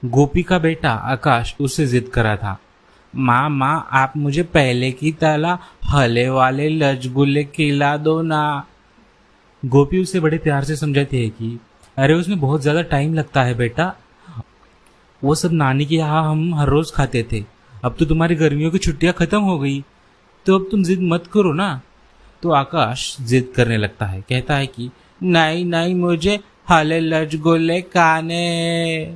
गोपी का बेटा आकाश उससे जिद कर रहा था। माँ माँ, आप मुझे पहले की तरह हले वाले रसगुल्ले खिला दो ना। गोपी उसे बड़े प्यार से समझाती है कि अरे उसमें बहुत ज्यादा टाइम लगता है बेटा, वो सब नानी के यहाँ हम हर रोज खाते थे। अब तो तुम्हारी गर्मियों की छुट्टियां खत्म हो गई, तो अब तुम जिद मत करो ना। तो आकाश जिद करने लगता है, कहता है कि नहीं नहीं, मुझे हले रसगुल्ले खाने।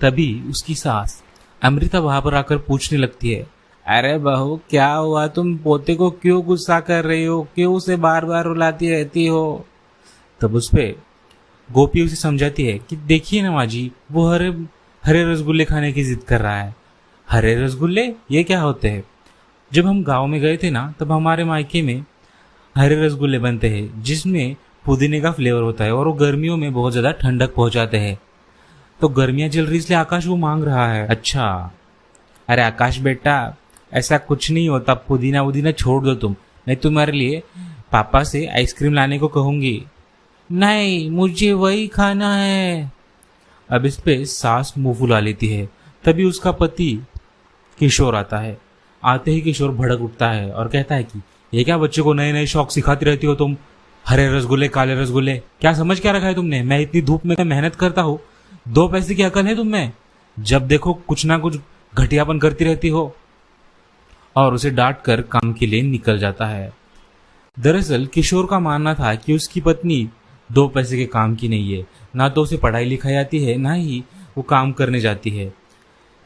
तभी उसकी सास अमृता वहां पर आकर पूछने लगती है, अरे बहू क्या हुआ, तुम पोते को क्यों गुस्सा कर रही हो, क्यों उसे बार बार रुलाती रहती हो। तब उस पे गोपी उसे समझाती है कि देखिए ना माँ जी, वो हरे हरे रसगुल्ले खाने की जिद कर रहा है। हरे रसगुल्ले ये क्या होते हैं? जब हम गांव में गए थे ना, तब हमारे मायके में हरे रसगुल्ले बनते हैं जिसमें पुदीने का फ्लेवर होता है, और वो गर्मियों में बहुत ज्यादा ठंडक पहुंचाते हैं। तो गर्मियां चल रही इसलिए आकाश वो मांग रहा है। अच्छा, अरे आकाश बेटा, ऐसा कुछ नहीं होता, पुदीना वुदीना छोड़ दो तुम, मैं तुम्हारे लिए पापा से आइसक्रीम लाने को कहूंगी। नहीं, मुझे वही खाना है। अब इस पे सास मुंह फुला लेती है। तभी उसका पति किशोर आता है। आते ही किशोर भड़क उठता है और कहता है कि ये क्या बच्चे को नए नए शौक सिखाती रहती हो तुम, हरे रसगुल्ले काले रसगुल्ले, क्या समझ क्या रखा है तुमने? मैं इतनी धूप में मेहनत करता हूँ, 2 पैसे की अकल है तुम में? जब देखो कुछ ना कुछ घटियापन करती रहती हो। और उसे डांट कर काम के लिए निकल जाता है। दरअसल किशोर का मानना था कि उसकी पत्नी 2 पैसे के काम की नहीं है, ना तो उसे पढ़ाई लिखाई आती है, ना ही वो काम करने जाती है।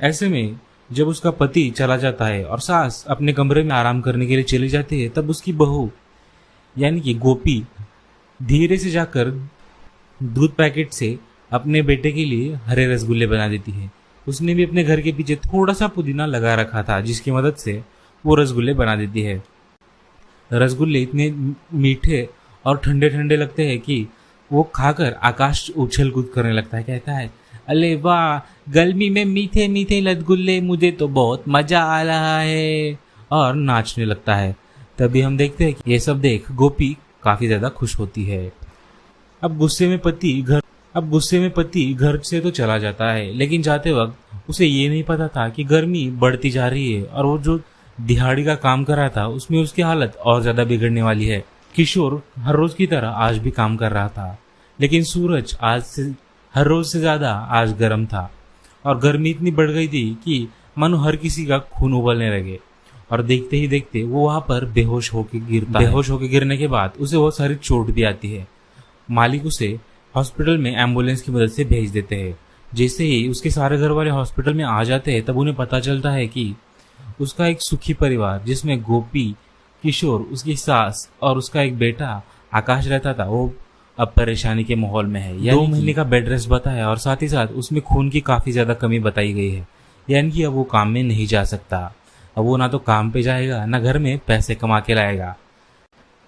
ऐसे में जब उसका पति चला जाता है और सास अपने कमरे में आराम करने के लिए चली जाती है, तब उसकी बहू यानी कि गोपी धीरे से जाकर दूध पैकेट से अपने बेटे के लिए हरे रसगुल्ले बना देती है। उसने भी अपने घर के पीछे थोड़ा सा पुदीना लगा रखा था, जिसकी मदद से वो रसगुल्ले बना देती है। रसगुल्ले इतने मीठे और ठंडे ठंडे लगते हैं कि वो खाकर आकाश उछल कूद करने लगता है। कहता है, अरे वाह, गर्मी में मीठे मीठे रसगुल्ले, मुझे तो बहुत मजा आ रहा है, और नाचने लगता है। तभी हम देखते हैं कि ये सब देख गोपी काफी ज्यादा खुश होती है। अब गुस्से में पति घर से तो चला जाता है, लेकिन जाते वक्त उसे ये नहीं पता था कि गर्मी बढ़ती जा रही है और वो जो दिहाड़ी का काम कर रहा था उसमें उसकी हालत और ज्यादा बिगड़ने वाली है। किशोर हर रोज की तरह आज भी काम कर रहा था, लेकिन सूरज हर रोज से ज्यादा आज गर्म था, और गर्मी इतनी बढ़ गई थी कि मानो हर किसी का खून उबलने लगे। और देखते ही देखते वो वहां पर बेहोश होकर गिरने के बाद उसे बहुत सारी चोट भी आती है। मालिक उसे हॉस्पिटल में एम्बुलेंस की मदद से भेज देते हैं। जैसे ही उसके सारे घर वाले हॉस्पिटल में आ जाते हैं, तब उन्हें पता चलता है कि उसका एक सुखी परिवार, जिसमें गोपी, किशोर, उसकी सास और उसका एक बेटा आकाश रहता था, वो अब परेशानी के माहौल में है। 2 महीने का बेड रेस्ट बताया, और साथ ही साथ उसमें खून की काफी ज्यादा कमी बताई गई है, यानी कि अब वो काम में नहीं जा सकता। अब वो ना तो काम पे जाएगा, ना घर में पैसे कमा के लाएगा।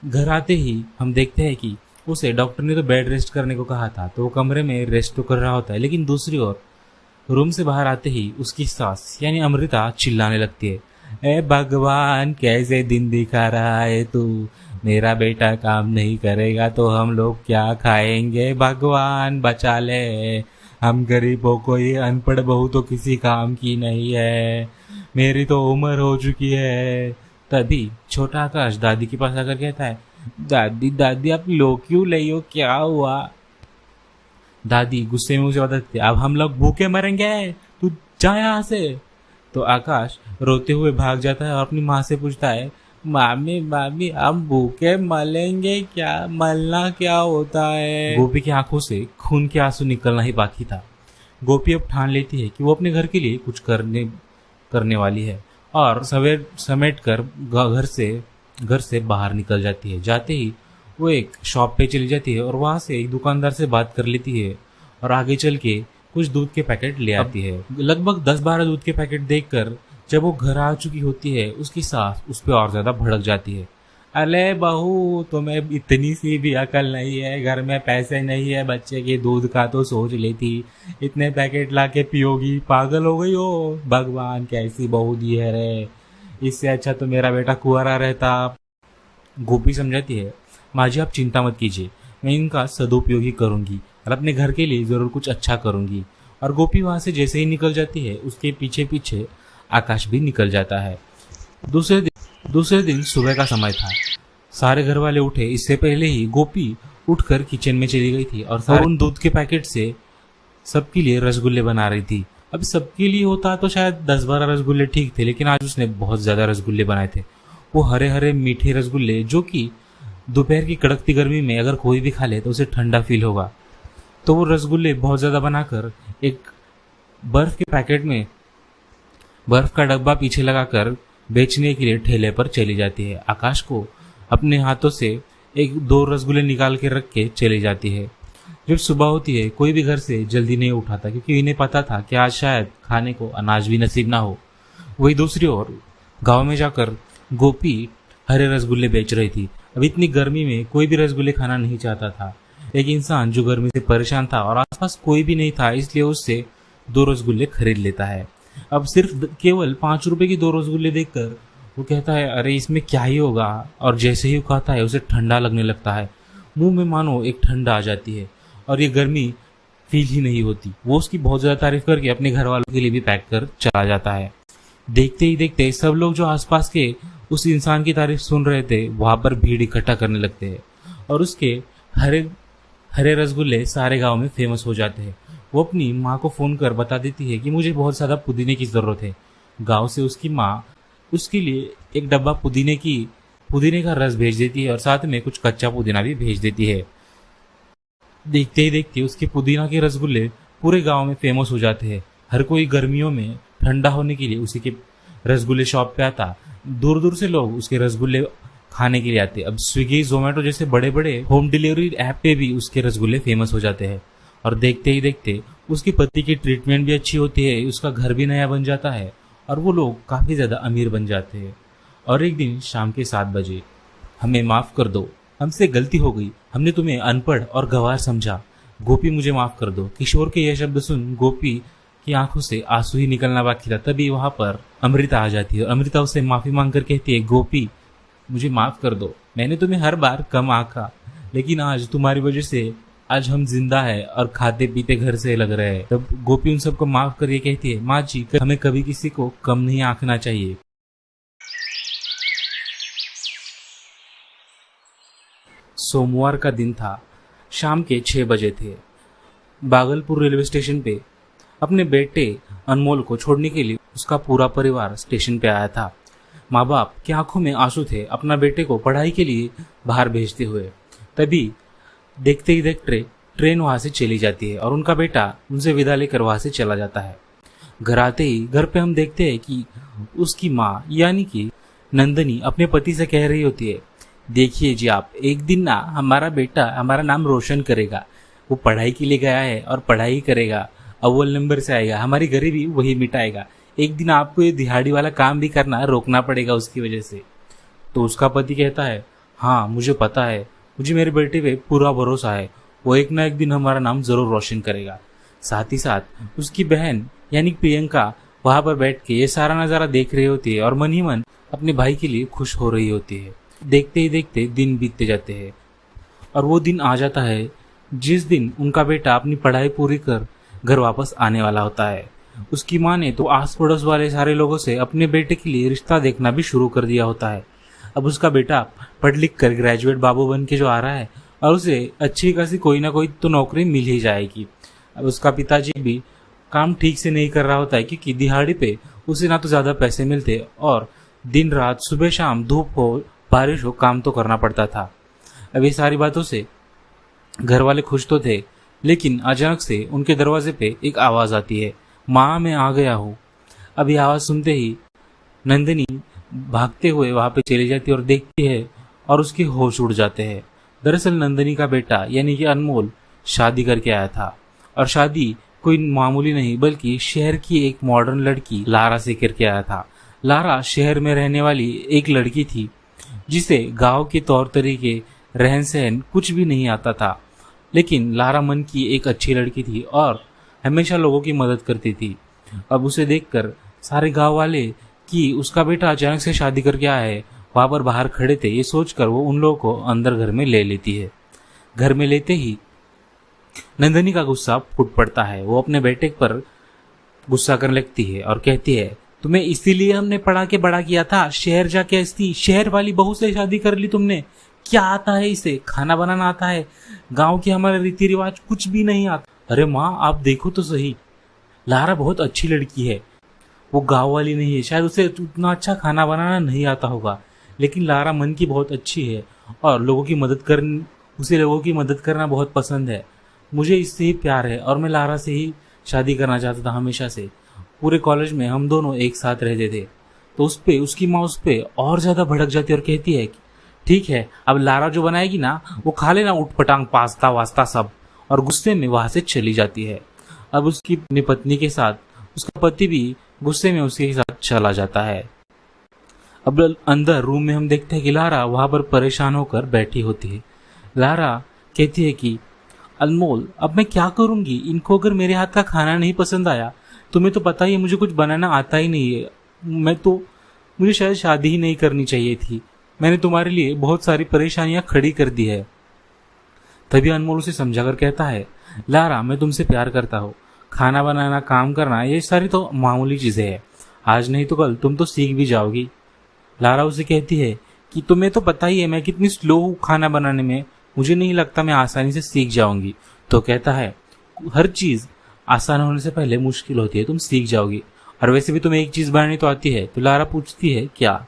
घर आते ही हम देखते हैं कि उसे डॉक्टर ने तो बेड रेस्ट करने को कहा था, तो वो कमरे में रेस्ट तो कर रहा होता है, लेकिन दूसरी ओर रूम से बाहर आते ही उसकी सास यानी अमृता चिल्लाने लगती है, ए भगवान, कैसे दिन दिखा रहा है तू, मेरा बेटा काम नहीं करेगा तो हम लोग क्या खाएंगे, भगवान बचा ले, हम गरीबों को, ये अनपढ़ बहू तो किसी काम की नहीं है, मेरी तो उम्र हो चुकी है। तभी छोटा आकाश दादी के पास आकर कहता है, दादी दादी आप लो क्यों ले हो, क्या हुआ? दादी गुस्से में उसे बताती है, अब हम लोग भूखे मरेंगे, तू जा यहाँ से। तो आकाश रोते हुए भाग जाता है और अपनी माँ से पूछता है, मामी मामी हम भूखे मलेंगे क्या, मलना क्या होता है? गोपी की आंखों से खून के आंसू निकलना ही बाकी था। गोपी अब ठान लेती है कि वो अपने घर के लिए कुछ करने वाली है, और सवेर समेट कर घर से बाहर निकल जाती है। जाते ही वो एक शॉप पे चली जाती है और वहां से एक दुकानदार से बात कर लेती है, और आगे चल के कुछ दूध के पैकेट ले आती है। लगभग 10-12 दूध के पैकेट देखकर जब वो घर आ चुकी होती है, उसकी सास उस पर और ज्यादा भड़क जाती है। अरे बहू, तुम्हें इतनी सी भी अकल नहीं है, घर में पैसे नहीं है बच्चे के दूध का तो सोच लेती, इतने पैकेट ला के पियोगी, पागल हो गई हो, भगवान कैसी बहू दी है रे, इससे अच्छा तो मेरा बेटा कुंवारा रहता। गोपी समझाती है, माँ जी आप चिंता मत कीजिए, मैं इनका सदुपयोग ही करूंगी और अपने घर के लिए जरूर कुछ अच्छा करूंगी, और गोपी वहां से जैसे ही निकल जाती है उसके पीछे पीछे आकाश भी निकल जाता है। दूसरे दिन सुबह का समय था। सारे घर वाले उठे इससे पहले ही गोपी उठकर किचन में चली गई थी और उन दूध के पैकेट से सबके लिए रसगुल्ले बना रही थी। अब सबके लिए होता तो शायद 10-12 रसगुल्ले ठीक थे, लेकिन आज उसने बहुत ज्यादा रसगुल्ले बनाए थे। वो हरे हरे मीठे रसगुल्ले जो कि दोपहर की कड़कती गर्मी में अगर कोई भी खा ले तो उसे ठंडा फील होगा। तो वो रसगुल्ले बहुत ज्यादा बनाकर एक बर्फ के पैकेट में बर्फ का डब्बा पीछे लगाकर बेचने के लिए ठेले पर चली जाती है। आकाश को अपने हाथों से 1-2 रसगुल्ले निकाल के रख के चली जाती है। जब सुबह होती है कोई भी घर से जल्दी नहीं उठाता, क्योंकि इन्हें पता था कि आज शायद खाने को अनाज भी नसीब ना हो। वही दूसरी ओर गांव में जाकर गोपी हरे रसगुल्ले बेच रही थी। अब इतनी गर्मी में कोई भी रसगुल्ले खाना नहीं चाहता था। एक इंसान जो गर्मी से परेशान था और आसपास कोई भी नहीं था, इसलिए उससे 2 रसगुल्ले खरीद लेता है। अब सिर्फ केवल 5 रुपए की 2 रसगुल्ले देखकर वो कहता है अरे इसमें क्या ही होगा, और जैसे ही वो खाता है उसे ठंडा लगने लगता है। मुंह में मानो एक ठंडा आ जाती है और ये गर्मी फील ही नहीं होती। वो उसकी बहुत ज्यादा तारीफ करके अपने घर वालों के लिए भी पैक कर चला जाता है। देखते ही देखते सब लोग जो आसपास के उस इंसान की तारीफ सुन रहे थे वहां पर भीड़ इकट्ठा करने लगते हैं और उसके हरे हरे रसगुल्ले सारे गांव में फेमस हो जाते हैं। वो अपनी माँ को फोन कर बता देती है कि मुझे बहुत ज्यादा पुदीने की जरूरत है। गांव से उसकी माँ उसके लिए एक डब्बा पुदीने का रस भेज देती है और साथ में कुछ कच्चा पुदीना भी भेज देती है। देखते ही देखते उसके पुदीना के रसगुल्ले पूरे गांव में फेमस हो जाते हैं। हर कोई गर्मियों में ठंडा होने के लिए उसी के रसगुल्ले शॉप पे आता। दूर दूर से लोग उसके रसगुल्ले खाने के लिए आते। अब स्विगी जोमेटो जैसे बड़े बड़े होम डिलीवरी ऐप पे भी उसके रसगुल्ले फेमस हो जाते हैं। और देखते ही देखते उसके पति की ट्रीटमेंट भी अच्छी होती है, उसका घर भी नया बन जाता है और वो लोग काफी ज्यादा अमीर बन जाते हैं। और एक दिन शाम के 7 बजे, हमें माफ कर दो, हमसे गलती हो गई, हमने तुम्हें अनपढ़ और गंवार समझा, गोपी मुझे माफ कर दो। किशोर के यह शब्द सुन गोपी की आंखों से आंसू ही निकलना बाकी था। तभी वहां पर अमृता आ जाती है और अमृता उसे माफी मांगकर कहती है गोपी मुझे माफ कर दो, मैंने तुम्हें हर बार कम आंका, लेकिन आज तुम्हारी वजह से आज हम जिंदा है और खाते पीते घर से लग रहे हैं। तब गोपी उन सबको माफ करके कहती है माँ जी हमें कभी किसी को कम नहीं आंकना चाहिए। सोमवार का दिन था। शाम के 6 बजे थे। भागलपुर रेलवे स्टेशन पे अपने बेटे अनमोल को छोड़ने के लिए उसका पूरा परिवार स्टेशन पे आया था। माँ बाप की आंखों में आंसू थे अपना बेटे को पढ़ाई के लिए बाहर भेजते हुए। तभी देखते ही देखते ट्रेन वहां से चली जाती है और उनका बेटा उनसे विदा लेकर वहां से चला जाता है। घर आते ही घर पे हम देखते हैं कि उसकी माँ यानी कि नंदनी अपने पति से कह रही होती है देखिए जी आप, एक दिन ना हमारा बेटा हमारा नाम रोशन करेगा, वो पढ़ाई के लिए गया है और पढ़ाई करेगा, अव्वल नंबर से आएगा, हमारी गरीबी वही मिटाएगा। एक दिन आपको ये दिहाड़ी वाला काम भी करना रोकना पड़ेगा उसकी वजह से। तो उसका पति कहता है हाँ मुझे पता है, मुझे मेरे बेटे पे पूरा भरोसा है, वो एक ना एक दिन हमारा नाम जरूर रोशन करेगा। साथ ही साथ उसकी बहन यानी प्रियंका वहां पर बैठ के ये सारा नजारा देख रही होती है और मन ही मन अपने भाई के लिए खुश हो रही होती है। देखते ही देखते दिन बीतते जाते हैं और वो दिन आ जाता है जिस दिन उनका बेटा अपनी पढ़ाई पूरी कर घर वापस आने वाला होता है। उसकी माँ ने तो आस पड़ोस वाले सारे लोगों से अपने बेटे के लिए रिश्ता देखना भी शुरू कर दिया होता है। अब उसका बेटा पढ़ लिख कर ग्रेजुएट बाबू बन के जो आ रहा है और उसे अच्छी खासी कोई ना कोई तो नौकरी मिल ही जाएगी। अब उसका पिताजी भी काम ठीक से नहीं कर रहा होता है क्योंकि दिहाड़ी पे उसे ना तो ज्यादा पैसे मिलते और दिन रात सुबह शाम धूप हो बारिश हो काम तो करना पड़ता था। अब ये सारी बातों से घर वाले खुश तो थे, लेकिन अचानक से उनके दरवाजे पे एक आवाज आती है माँ मैं आ गया हूँ। अब ये आवाज सुनते ही नंदिनी भागते हुए वहां पे चली जाती है और देखती है और उसके होश उड़ जाते हैं। दरअसल नंदिनी का बेटा यानी कि अनमोल शादी करके आया था और शादी कोई मामूली नहीं बल्कि शहर की एक मॉडर्न लड़की लारा से करके आया था। लारा शहर में रहने वाली एक लड़की थी जिसे गांव के तौर तरीके रहन सहन कुछ भी नहीं आता था, लेकिन लारा मन की एक अच्छी लड़की थी और हमेशा लोगों की मदद करती थी। अब उसे देखकर सारे गांव वाले कि उसका बेटा अचानक से शादी करके आया है वहां पर बाहर खड़े थे, ये सोचकर वो उन लोगों को अंदर घर में ले लेती है। घर में लेते ही नंदनी का गुस्सा फूट पड़ता है। वो अपने बेटे पर गुस्सा करने लगती है और कहती है, तुम्हें इसीलिए हमने पढ़ा के बड़ा किया था, शहर जाके ऐसी शहर वाली बहू से शादी कर ली तुमने। क्या आता है इसे? खाना बनाना आता है? गांव के हमारे रीति रिवाज कुछ भी नहीं आता। अरे माँ, आप देखो तो सही, लारा बहुत अच्छी लड़की है। वो गांव वाली नहीं है, शायद उसे उतना अच्छा खाना बनाना नहीं आता होगा, लेकिन लारा मन की बहुत अच्छी है और उसे लोगों की मदद करना बहुत पसंद है। मुझे इससे ही प्यार है और मैं लारा से ही शादी करना चाहता था हमेशा से। पूरे कॉलेज में हम दोनों एक साथ रहते थे। तो उसकी माँ उस पे और ज्यादा भड़क जाती है और कहती है कि ठीक है, अब लारा जो बनाएगी ना वो खा लेना, उठपटांग पास्ता वास्ता सब, और गुस्से में वहां से चली जाती है। अब उसकी अपनी पत्नी के साथ उसका पति भी गुस्से में उसके साथ चला जाता है। अब अंदर रूम में हम देखते हैं कि लारा वहां पर परेशान होकर बैठी होती है। लारा कहती है कि अनमोल, अब मैं क्या करूंगी? इनको अगर मेरे हाथ का खाना नहीं पसंद आया, तुम्हें तो पता ही है मुझे कुछ बनाना आता ही नहीं है, मुझे शायद शादी ही नहीं करनी चाहिए थी। मैंने तुम्हारे लिए बहुत सारी परेशानियां खड़ी कर दी है। तभी अनमोल उसे समझाकर कहता है, लारा, मैं तुमसे प्यार करता हूँ। खाना बनाना, काम करना, ये सारी तो मामूली चीजें हैं। आज नहीं तो कल तुम तो सीख भी जाओगी। लारा उसे कहती है कि तुम्हें तो पता ही है मैं कितनी स्लो हूँ खाना बनाने में, मुझे नहीं लगता मैं आसानी से सीख जाऊंगी। तो कहता है, हर चीज आसान होने से पहले मुश्किल होती है, तुम सीख जाओगी। और वैसे भी तुम्हें एक चीज बनानी तो आती है। तो लारा पूछती है, क्या?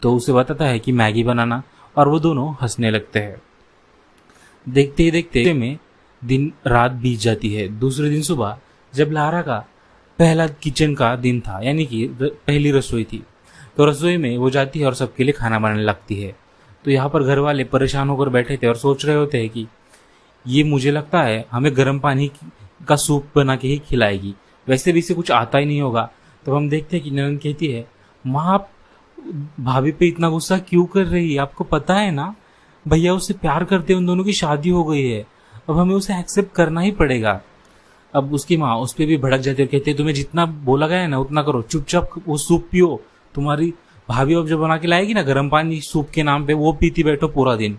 तो उसे बताता है कि मैगी बनाना, और वो दोनों हंसने लगते हैं। देखते ही देखते में दिन रात बीत जाती है। दूसरे दिन सुबह जब लारा का पहला किचन का दिन था, यानी कि पहली रसोई थी, तो रसोई में वो जाती है और सबके लिए खाना बनाने लगती है। तो यहाँ पर घर वाले परेशान होकर बैठे थे और सोच रहे होते हैं कि ये मुझे लगता है हमें गर्म पानी का सूप बना के ही खिलाएगी, वैसे भी इसे कुछ आता ही नहीं होगा। तो हम देखते हैं कि ननद कहती है, माँ आप भाभी पे इतना गुस्सा क्यों कर रही है? आपको पता है ना, भैया उससे प्यार करते हैं, उन दोनों की शादी हो गई है, अब हमें उसे एक्सेप्ट करना ही पड़ेगा। अब उसकी माँ उस पर भी भड़क जाती है और कहती है, तुम्हें जितना बोला गया है ना उतना करो, चुपचाप वो सूप पियो। तुम्हारी भाभी अब जो बना के लाएगी ना गर्म पानी सूप के नाम पे, वो पीती बैठो पूरा दिन।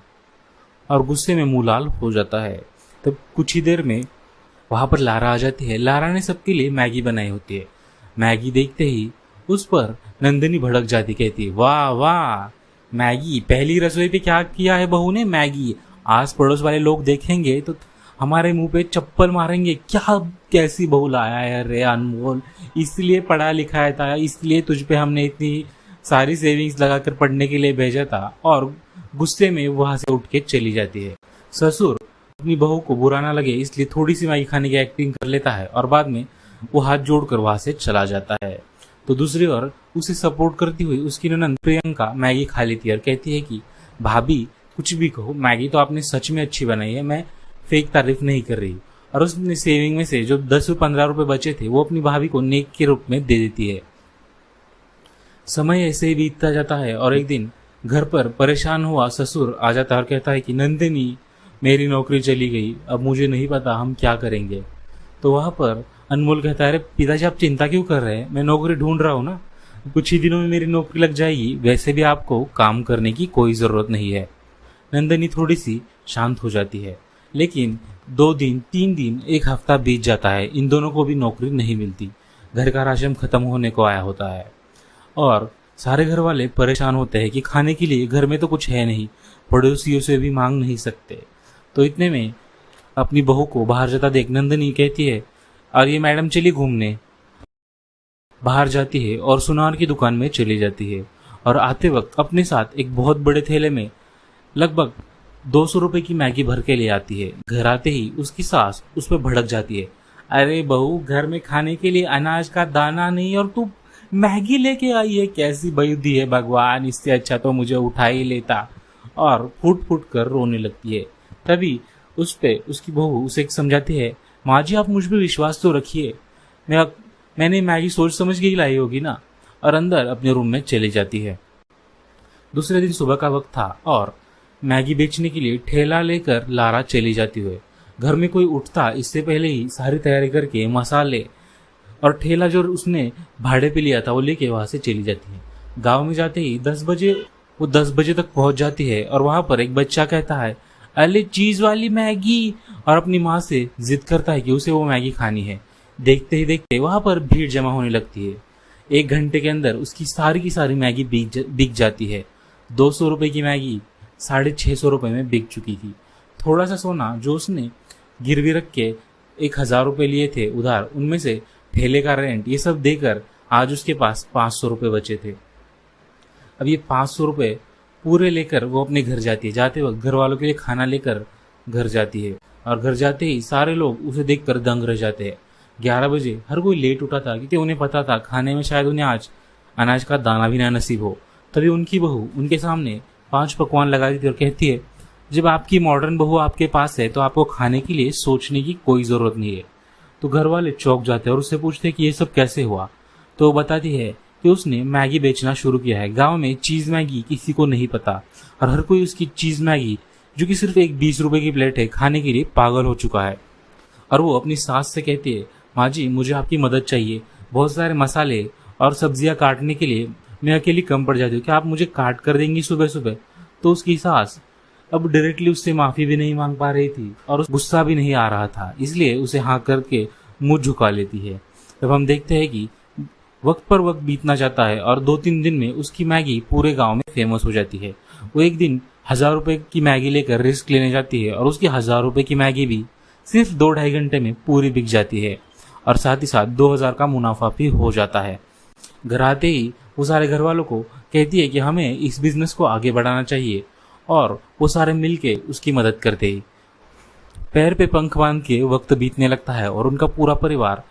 और गुस्से में मुंह लाल हो जाता है। तब कुछ ही देर में वहां पर लारा आ जाती है। लारा ने सबके लिए मैगी बनाई होती है। मैगी देखते ही उस पर नंदिनी भड़क जाती, कहती, वाह वाह, मैगी, पहली रसोई पे क्या किया है बहू ने? मैगी। आस पड़ोस वाले लोग देखेंगे तो हमारे मुंह पे चप्पल मारेंगे, क्या कैसी बहू लाया है रे अनमोल, इसलिए पढ़ा लिखा था, इसलिए तुझ पे हमने इतनी सारी सेविंग्स लगाकर पढ़ने के लिए भेजा था। और गुस्से में वहां से उठ के चली जाती है। ससुर अपनी बहू को बुरा ना लगे इसलिए थोड़ी सी मैगी खाने की एक्टिंग कर लेता है और बाद में वो हाथ जोड़कर वहां से चला जाता है। तो दूसरी ओर उसे सपोर्ट करती हुई उसकी ननद प्रियंका मैगी खा लेती है और कहती है कि भाभी कुछ भी कहो, मैगी तो आपने सच में अच्छी बनाई है, मैं फेक तारीफ नहीं कर रही। और उसने सेविंग में से जो 10-15 रुपए बचे थे वो अपनी भाभी को नेक के रूप में दे देती है। समय ऐसे ही बीतता जाता है और एक दिन घर पर परेशान हुआ ससुर आ जाता है और कहता है कि नंदिनी, मेरी नौकरी चली गई, अब मुझे नहीं पता हम क्या करेंगे। तो वहां पर अनमोल कहता है, अरे पिताजी आप चिंता क्यों कर रहे हैं, मैं नौकरी ढूंढ रहा हूँ ना, कुछ ही दिनों में मेरी नौकरी लग जाएगी, वैसे भी आपको काम करने की कोई जरूरत नहीं है। नंदिनी थोड़ी सी शांत हो जाती है, लेकिन 2 दिन 3 दिन 1 हफ्ता बीत जाता है, इन दोनों को भी नौकरी नहीं मिलती। घर का राशन खत्म होने को आया होता है और सारे घर वाले परेशान होते हैं कि खाने के लिए घर में तो कुछ है नहीं, पड़ोसियों से भी मांग नहीं सकते। तो इतने में अपनी बहू को बाहर जाता देख नंदिनी कहती है, और ये मैडम चली घूमने। बाहर जाती है और सुनार की दुकान में चली जाती है और आते वक्त अपने साथ एक बहुत बड़े थैले में लगभग 200 रुपए की मैगी भर के ले आती है। घर आते ही उसकी सास उस पर भड़क जाती है, अरे बहू, घर में खाने के लिए अनाज का दाना नहीं और तू मैगी लेके आई है, कैसी बुद्धि है भगवान, इससे अच्छा तो मुझे उठा ही लेता। और फूट फूट कर रोने लगती है। तभी उस पे उसकी बहू उसे समझाती है, माँ जी आप मुझ पर विश्वास तो रखिए, मैंने मैगी सोच समझ के ही लाई होगी ना। और अंदर अपने रूम में चली जाती है। दूसरे दिन सुबह का वक्त था और मैगी बेचने के लिए ठेला लेकर लारा चली जाती हुए। घर में कोई उठता इससे पहले ही सारी तैयारी करके मसाले और ठेला जो उसने भाड़े पे लिया था वो लेके वहां से चली जाती है। गांव में जाते ही 10 बजे तक पहुंच जाती है और वहां पर एक बच्चा कहता है, अरे चीज वाली मैगी, और अपनी माँ से जिद करता है कि उसे वो मैगी खानी है। देखते ही देखते वहां पर भीड़ जमा होने लगती है। 1 घंटे के अंदर उसकी सारी की सारी मैगी बिक जाती है। 200 रुपए की मैगी 650 रुपए में बिक चुकी थी। थोड़ा सा सोना जो उसने गिरवी रख के 1000 रुपए लिए थे उधार, उनमें से ठेले का रेंट, ये सब देकर आज उसके पास 500 रुपए बचे थे। अब ये 500 रुपए पूरे लेकर वो अपने घर जाती है। जाते वक्त घर वालों के लिए खाना लेकर घर जाती है, और घर जाते ही सारे लोग उसे देखकर दंग रह जाते हैं। 11 बजे हर कोई लेट उठा था, क्योंकि उन्हें पता था खाने में शायद उन्हें आज अनाज का दाना भी ना नसीब हो। तभी उनकी बहू उनके सामने 5 पकवान लगा देती है और कहती है, जब आपकी मॉडर्न बहू आपके पास है तो आपको खाने के लिए सोचने की कोई जरूरत नहीं है। तो घर वाले चौंक जाते हैं और उससे पूछते हैं कि ये सब कैसे हुआ। तो वो बताती है कि उसने मैगी बेचना शुरू किया है। गांव में चीज मैगी किसी को नहीं पता, और हर कोई उसकी चीज मैगी, जो कि सिर्फ एक 20 रुपए की प्लेट है, खाने के लिए पागल हो चुका है। और वो अपनी सास से कहती है, माँ जी मुझे आपकी मदद चाहिए, बहुत सारे मसाले और सब्जियां काटने के लिए मैं अकेली कम पड़ जाती हूँ, क्या आप मुझे काट कर देंगी सुबह सुबह। तो उसकी सास अब डायरेक्टली उससे माफी भी नहीं मांग पा रही थी, और उस गुस्सा भी नहीं आ रहा था, इसलिए उसे हाँ करके मुंह झुका लेती है। तब हम देखते हैं कि वक्त पर वक्त बीतना जाता है, और 2-3 दिन में उसकी मैगी पूरे गांव में फेमस हो जाती है। वो एक दिन 1000 रुपए की मैगी लेकर रिस्क लेने जाती है, और उसकी 1000 रुपए की मैगी भी सिर्फ 2-2.5 घंटे में पूरी बिक जाती है, और साथ ही साथ 2000 का मुनाफा भी हो जाता है। घर आते ही वो सारे घर वालों को कहती है कि हमें इस बिजनेस को आगे बढ़ाना चाहिए, और वो सारे मिलके उसकी मदद करते ही पैर पे पंख बांध के वक्त बीतने लगता है, और उनका पूरा परिवार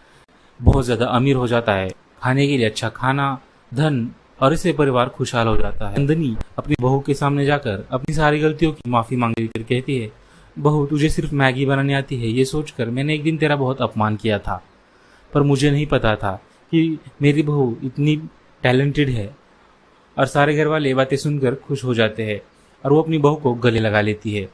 बहुत ज्यादा अमीर हो जाता है। खाने के लिए अच्छा खाना, धन, और इससे परिवार खुशहाल हो जाता है। नंदनी अपनी बहू के सामने जाकर अपनी सारी गलतियों की माफी मांग कर कहती है, बहू तुझे सिर्फ मैगी बनानी आती है ये सोचकर मैंने एक दिन तेरा बहुत अपमान किया था, पर मुझे नहीं पता था कि मेरी बहू इतनी टैलेंटेड है। और सारे घर वाले बातें सुनकर खुश हो जाते हैं, और वो अपनी बहू को गले लगा लेती है।